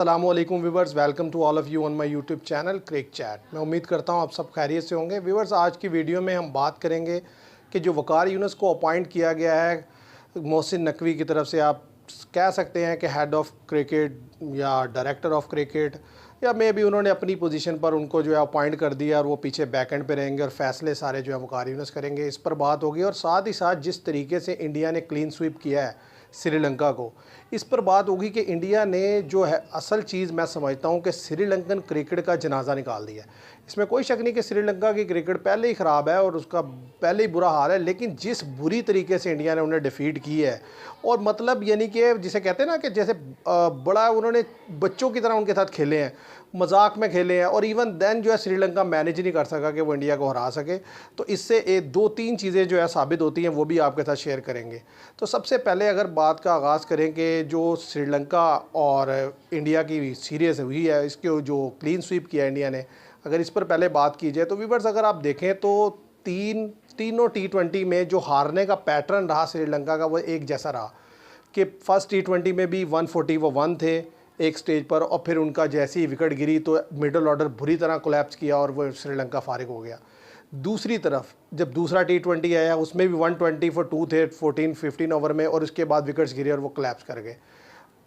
अस्सलामुअलैकुम viewers, welcome to all of you on my YouTube channel Crick Chat. मैं उम्मीद करता हूँ आप सब खैरियत से होंगे। व्यूवर्स, आज की वीडियो में हम बात करेंगे कि जो वक़ार यूनुस को अपॉइंट किया गया है मोहसिन नकवी की तरफ से, आप कह सकते हैं कि हेड ऑफ़ क्रिकेट या डायरेक्टर ऑफ़ क्रिकेट, या मे भी उन्होंने अपनी पोजीशन पर उनको जो है अपॉइंट कर दिया और वो पीछे बैक एंड पे रहेंगे और फैसले सारे जो है वक़ार यूनुस करेंगे। इस पर बात होगी और साथ ही साथ जिस तरीके से इंडिया ने क्लीन स्वीप किया है श्रीलंका को, इस पर बात होगी कि इंडिया ने जो है असल चीज़ मैं समझता हूँ कि श्रीलंकन क्रिकेट का जनाजा निकाल दिया है। इसमें कोई शक नहीं कि श्रीलंका की क्रिकेट पहले ही ख़राब है और उसका पहले ही बुरा हाल है, लेकिन जिस बुरी तरीके से इंडिया ने उन्हें डिफीट की है, और मतलब यानी कि जिसे कहते हैं ना कि जैसे बड़ा उन्होंने बच्चों की तरह उनके साथ खेले हैं, मजाक में खेले हैं, और इवन देन जो है श्रीलंका मैनेज नहीं कर सका कि वो इंडिया को हरा सके। तो इससे दो तीन चीज़ें जो है साबित होती हैं, वो भी आपके साथ शेयर करेंगे। तो सबसे पहले अगर बात का आगाज़ करें कि जो श्रीलंका और इंडिया की सीरीज़ हुई है, इसके जो क्लीन स्वीप किया इंडिया ने, अगर इस पर पहले बात की जाए तो व्यूअर्स, अगर आप देखें तो तीनों T20 में जो हारने का पैटर्न रहा श्रीलंका का, वो एक जैसा रहा कि फर्स्ट T20 में भी 140 वो 1 थे एक स्टेज पर, और फिर उनका जैसी विकेट गिरी तो मिडल ऑर्डर बुरी तरह कोलैप्स किया और वो श्रीलंका फारिग हो गया। दूसरी तरफ जब दूसरा T20 आया, उसमें भी 120 फॉर 2 थे 14-15 ओवर में, और उसके बाद विकेट्स गिरे और वो कोलैप्स कर गए।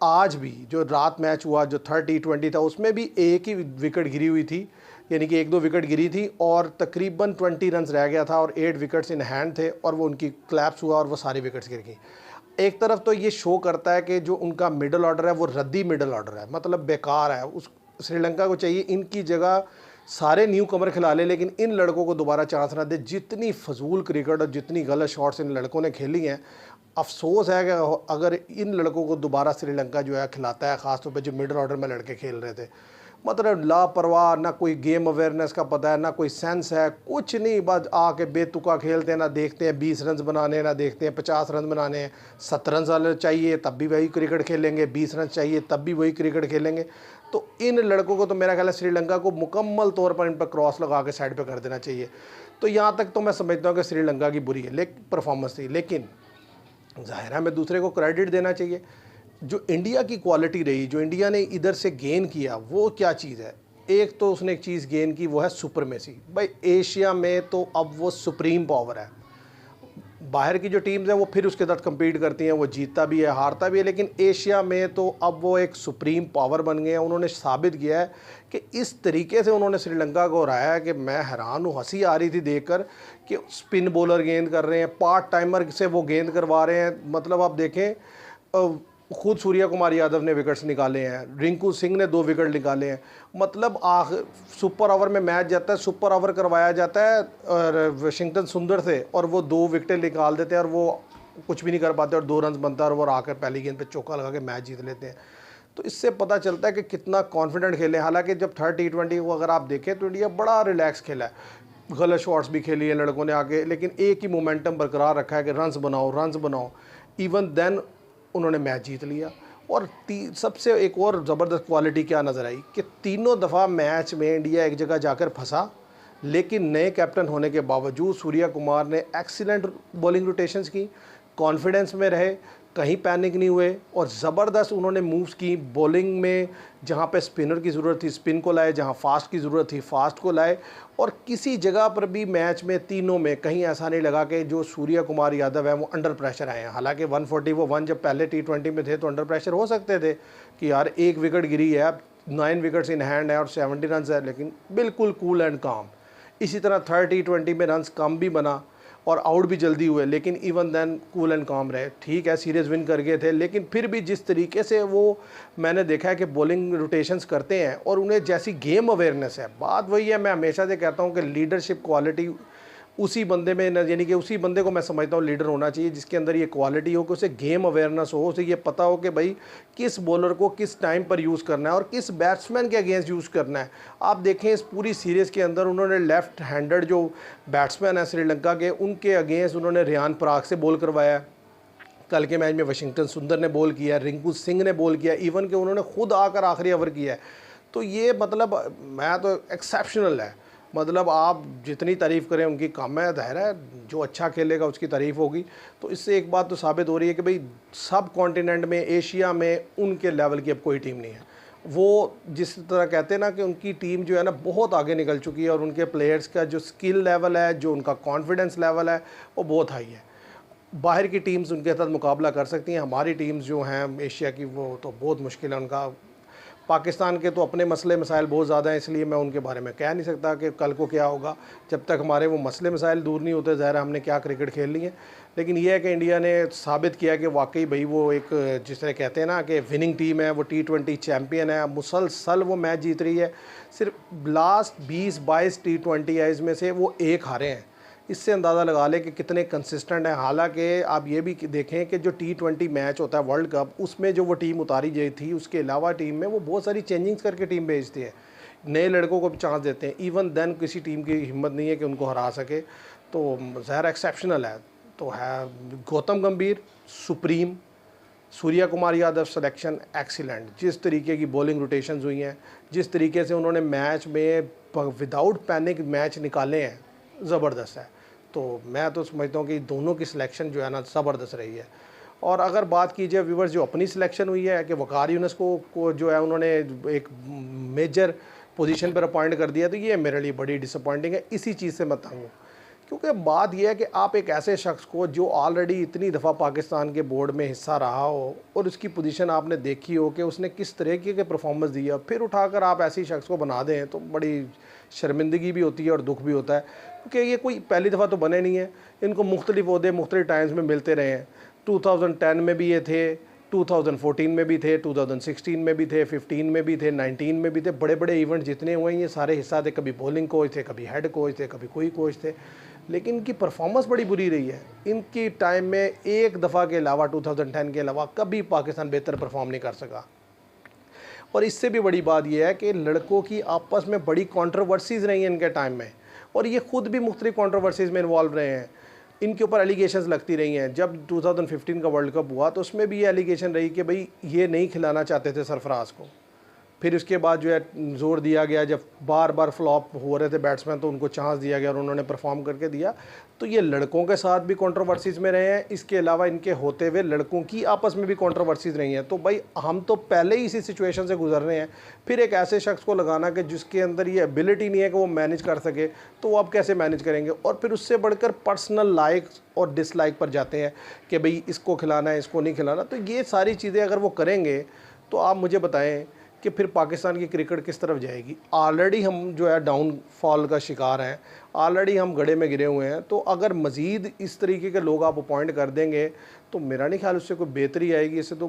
आज भी जो रात मैच हुआ, जो थर्ड T20 था, उसमें भी एक ही विकेट गिरी हुई थी, यानी कि 1-2 विकेट गिरी थी और तकरीबन 20 रन रह गया था और 8 विकेट्स इन हैंड थे, और वो उनकी कोलैप्स हुआ और वो सारी विकेट्स गिर गई। एक तरफ तो ये शो करता है कि जो उनका मिडल ऑर्डर है वो रद्दी मिडल ऑर्डर है, मतलब बेकार है। उस श्रीलंका को चाहिए इनकी जगह सारे न्यू कमर खिला ले, लेकिन इन लड़कों को दोबारा चांस ना दे। जितनी फजूल क्रिकेट और जितनी गलत शॉट्स इन लड़कों ने खेली हैं, अफसोस है कि अगर इन लड़कों को दोबारा श्रीलंका जो है खिलाता है, ख़ासतौर पे जो मिडल ऑर्डर में लड़के खेल रहे थे, मतलब लापरवाह, ना कोई गेम अवेयरनेस का पता है, ना कोई सेंस है, कुछ नहीं, बस आके बेतुका खेलते हैं। ना देखते हैं 20 रन बनाने, ना देखते हैं 50 रन बनाने हैं। 7 रन वाले चाहिए तब भी वही क्रिकेट खेलेंगे, 20 रन चाहिए तब भी वही क्रिकेट खेलेंगे। तो इन लड़कों को तो मेरा ख्याल है श्रीलंका को मुकम्मल तौर पर इन पर क्रॉस लगा के साइड पर कर देना चाहिए। तो यहाँ तक तो मैं समझता हूँ कि श्रीलंका की बुरी है परफॉर्मेंस थी, लेकिन ज़ाहिर है हमें दूसरे को क्रेडिट देना चाहिए। जो इंडिया की क्वालिटी रही, जो इंडिया ने इधर से गेन किया, वो क्या चीज़ है? एक तो उसने एक चीज़ गेन की, वो है सुपरमेसी। भाई एशिया में तो अब वो सुप्रीम पावर है। बाहर की जो टीम्स हैं वो फिर उसके साथ compete करती हैं, वो जीतता भी है हारता भी है, लेकिन एशिया में तो अब वो एक सुप्रीम पावर बन गए हैं। उन्होंने साबित किया है कि इस तरीके से उन्होंने श्रीलंका को हराया है कि मैं हैरान हूँ। हंसी आ रही थी देखकर कि स्पिन बॉलर गेंद कर रहे हैं, पार्ट टाइमर से वो गेंद करवा रहे हैं। मतलब आप देखें, खुद सूर्या कुमार यादव ने विकेट्स निकाले हैं, रिंकू सिंह ने 2 विकेट निकाले हैं। मतलब सुपर ओवर में मैच जाता है, सुपर ओवर करवाया जाता है और वाशिंगटन सुंदर से, और वो 2 विकेटें निकाल देते हैं और वो कुछ भी नहीं कर पाते और 2 रन बनता है और वो आकर पहली गेंद पे चौका लगा के मैच जीत लेते हैं। तो इससे पता चलता है कि कितना कॉन्फिडेंट खेले। हालांकि जब थर्ड T20 को अगर आप देखें तो इंडिया बड़ा रिलैक्स खेला है, गलत शॉट्स भी खेली है लड़कों ने आगे, लेकिन एक ही मोमेंटम बरकरार रखा है कि रन्स बनाओ। इवन देन उन्होंने मैच जीत लिया। और सबसे एक और ज़बरदस्त क्वालिटी क्या नज़र आई कि तीनों दफ़ा मैच में इंडिया एक जगह जाकर फंसा, लेकिन नए कैप्टन होने के बावजूद सूर्या कुमार ने एक्सीलेंट बॉलिंग रोटेशंस की, कॉन्फिडेंस में रहे, कहीं पैनिक नहीं हुए, और ज़बरदस्त उन्होंने मूव्स की बॉलिंग में। जहाँ पे स्पिनर की ज़रूरत थी स्पिन को लाए, जहाँ फास्ट की ज़रूरत थी फास्ट को लाए, और किसी जगह पर भी मैच में तीनों में कहीं ऐसा नहीं लगा कि जो सूर्या कुमार यादव है वो अंडर प्रेशर आए हैं। हालांकि 140 वो 1 जब पहले T20 में थे तो अंडर प्रेशर हो सकते थे कि यार एक विकेट गिरी है, 9 विकेट्स इन हैंड है और 70 रन है, लेकिन बिल्कुल कूल एंड काम। इसी तरह थर्ड T20 में रन्स कम भी बना और आउट भी जल्दी हुए, लेकिन इवन देन कूल एंड काम रहे। ठीक है, सीरीज़ विन कर गए थे, लेकिन फिर भी जिस तरीके से वो मैंने देखा है कि बॉलिंग रोटेशंस करते हैं और उन्हें जैसी गेम अवेयरनेस है, बात वही है। मैं हमेशा से कहता हूँ कि लीडरशिप क्वालिटी उसी बंदे में, यानी कि उसी बंदे को मैं समझता हूँ लीडर होना चाहिए जिसके अंदर ये क्वालिटी हो कि उसे गेम अवेयरनेस हो, उसे ये पता हो कि भाई किस बॉलर को किस टाइम पर यूज़ करना है और किस बैट्समैन के अगेंस्ट यूज़ करना है। आप देखें इस पूरी सीरीज़ के अंदर उन्होंने लेफ़्ट हैंडेड जो बैट्समैन है श्रीलंका के, उनके अगेंस्ट उन्होंने रियान पराग से बॉल करवाया। कल के मैच में वाशिंगटन सुंदर ने बॉल किया, रिंकू सिंह ने बॉल किया, इवन कि उन्होंने खुद आकर आखिरी ओवर किया है। तो ये मतलब मैं तो एक्सेप्शनल है। मतलब आप जितनी तारीफ़ करें उनकी कम है। ज़ाहिर है जो अच्छा खेलेगा उसकी तारीफ़ होगी। तो इससे एक बात तो साबित हो रही है कि भाई सब कॉन्टिनेंट में, एशिया में उनके लेवल की अब कोई टीम नहीं है। वो जिस तरह कहते हैं ना कि उनकी टीम जो है ना बहुत आगे निकल चुकी है और उनके प्लेयर्स का जो स्किल लेवल है, जो उनका कॉन्फिडेंस लेवल है, वो बहुत हाई है। बाहर की टीम्स उनके साथ मुकाबला कर सकती हैं, हमारी टीम्स जो हैं एशिया की वो तो बहुत मुश्किल है उनका। पाकिस्तान के तो अपने मसले मसाइल बहुत ज़्यादा हैं, इसलिए मैं उनके बारे में कह नहीं सकता कि कल को क्या होगा। जब तक हमारे वो मसले मसाइल दूर नहीं होते, ज़ाहिर हमने क्या क्रिकेट खेलनी है। लेकिन यह है कि इंडिया ने साबित किया कि वाकई भाई वो एक जिस तरह कहते हैं ना कि विनिंग टीम है, वो T20 चैम्पियन है, मुसलसल वो मैच जीत रही है। सिर्फ लास्ट 20-22 T20 है, इसमें से वो एक हारे हैं। इससे अंदाज़ा लगा लें कि कितने कंसिस्टेंट हैं। हालांकि आप ये भी देखें कि जो T20 मैच होता है वर्ल्ड कप, उसमें जो वो टीम उतारी गई थी, उसके अलावा टीम में वो बहुत सारी चेंजिंग्स करके टीम भेजती है, नए लड़कों को भी चांस देते हैं। इवन देन किसी टीम की हिम्मत नहीं है कि उनको हरा सके, तो ज़ाहिर एक्सेप्शनल है। तो है गौतम गंभीर supreme, Surya Kumar Yadav selection excellent. जिस तरीके की बॉलिंग रोटेशंस हुई हैं, जिस तरीके से उन्होंने मैच में विदाउट पैनिक मैच निकाले हैं, ज़बरदस्त है। तो मैं तो समझता हूँ कि दोनों की सिलेक्शन जो है ना ज़बरदस्त रही है। और अगर बात की जाए व्यूवर्स जो अपनी सिलेक्शन हुई है कि वकार यूनुस को जो है उन्होंने एक मेजर पोजीशन पर अपॉइंट कर दिया, तो ये मेरे लिए बड़ी डिसअपॉइंटिंग है। इसी चीज़ से मैं तंग हूँ, क्योंकि बात यह है कि आप एक ऐसे शख्स को जो ऑलरेडी इतनी दफ़ा पाकिस्तान के बोर्ड में हिस्सा रहा हो और उसकी पोजीशन आपने देखी हो कि उसने किस तरीके के परफॉर्मेंस दिया, फिर उठाकर आप ऐसे शख्स को बना दें, तो बड़ी शर्मिंदगी भी होती है और दुख भी होता है। क्योंकि ये कोई पहली दफ़ा तो बने नहीं है, इनको मुख्तलिफ ओहदे मुख्तलिफ टाइम्स में मिलते रहे हैं। 2010 में भी ये थे, 2014 में भी थे, 2016 में भी थे, 15 में भी थे, 19 में भी थे। बड़े बड़े इवेंट जितने हुए हैं ये सारे हिस्सा थे। कभी बॉलिंग कोच थे, कभी हेड कोच थे, कभी कोई कोच थे, लेकिन इनकी परफॉर्मेंस बड़ी बुरी रही है। इनकी टाइम में एक दफ़ा के अलावा 2010 के अलावा कभी पाकिस्तान बेहतर परफॉर्म नहीं कर सका। और इससे भी बड़ी बात यह है कि लड़कों की आपस में बड़ी कंट्रोवर्सीज़ रही हैं इनके टाइम में, और ये ख़ुद भी मुख्तलिफ कंट्रोवर्सीज़ में इन्वॉल्व रहे हैं। इनके ऊपर एलिगेशंस लगती रही हैं। जब 2015 का वर्ल्ड कप हुआ तो उसमें भी ये एलिगेशन रही कि भाई ये नहीं खिलाना चाहते थे सरफराज को। फिर उसके बाद जो है ज़ोर दिया गया, जब बार बार फ्लॉप हो रहे थे बैट्समैन तो उनको चांस दिया गया और उन्होंने परफॉर्म करके दिया। तो ये लड़कों के साथ भी कंट्रोवर्सीज़ में रहे हैं, इसके अलावा इनके होते हुए लड़कों की आपस में भी कंट्रोवर्सीज़ रही हैं। तो भाई हम तो पहले ही इसी सिचुएशन से गुजर रहे हैं, फिर एक ऐसे शख्स को लगाना कि जिसके अंदर ये एबिलिटी नहीं है कि वो मैनेज कर सके, तो वो आप कैसे मैनेज करेंगे। और फिर उससे बढ़कर पर्सनल लाइक और डिसलाइक पर जाते हैं कि भाई इसको खिलाना है, इसको नहीं खिलाना। तो ये सारी चीज़ें अगर वो करेंगे तो आप मुझे बताएं कि फिर पाकिस्तान की क्रिकेट किस तरफ जाएगी। ऑलरेडी हम जो है डाउनफॉल का शिकार हैं, ऑलरेडी हम गड्ढे में गिरे हुए हैं। तो अगर मज़ीद इस तरीके के लोग आप अपॉइंट कर देंगे तो मेरा नहीं ख्याल उससे कोई बेहतरी आएगी, इससे तो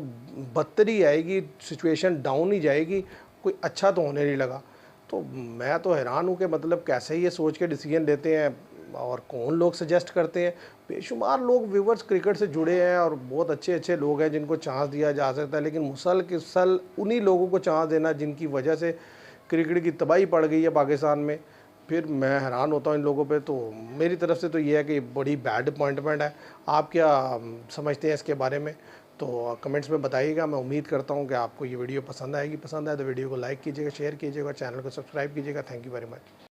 बदतरी आएगी, सिचुएशन डाउन ही जाएगी, कोई अच्छा तो होने नहीं लगा। तो मैं तो हैरान हूँ कि मतलब कैसे ये सोच के डिसीजन लेते हैं और कौन लोग सजेस्ट करते हैं। बेशुमार लोग व्यूवर्स क्रिकेट से जुड़े हैं और बहुत अच्छे अच्छे लोग हैं जिनको चांस दिया जा सकता है, लेकिन मुसलसल उन्हीं लोगों को चांस देना जिनकी वजह से क्रिकेट की तबाही पड़ गई है पाकिस्तान में। फिर मैं हैरान होता हूँ इन लोगों पे। तो मेरी तरफ से तो ये है कि बड़ी बैड अपॉइंटमेंट है। आप क्या समझते हैं इसके बारे में, तो कमेंट्स में बताइएगा। मैं उम्मीद करता हूँ कि आपको ये वीडियो पसंद आएगी। पसंद आए तो वीडियो को लाइक कीजिएगा, शेयर कीजिएगा, चैनल को सब्सक्राइब कीजिएगा। Thank you very much.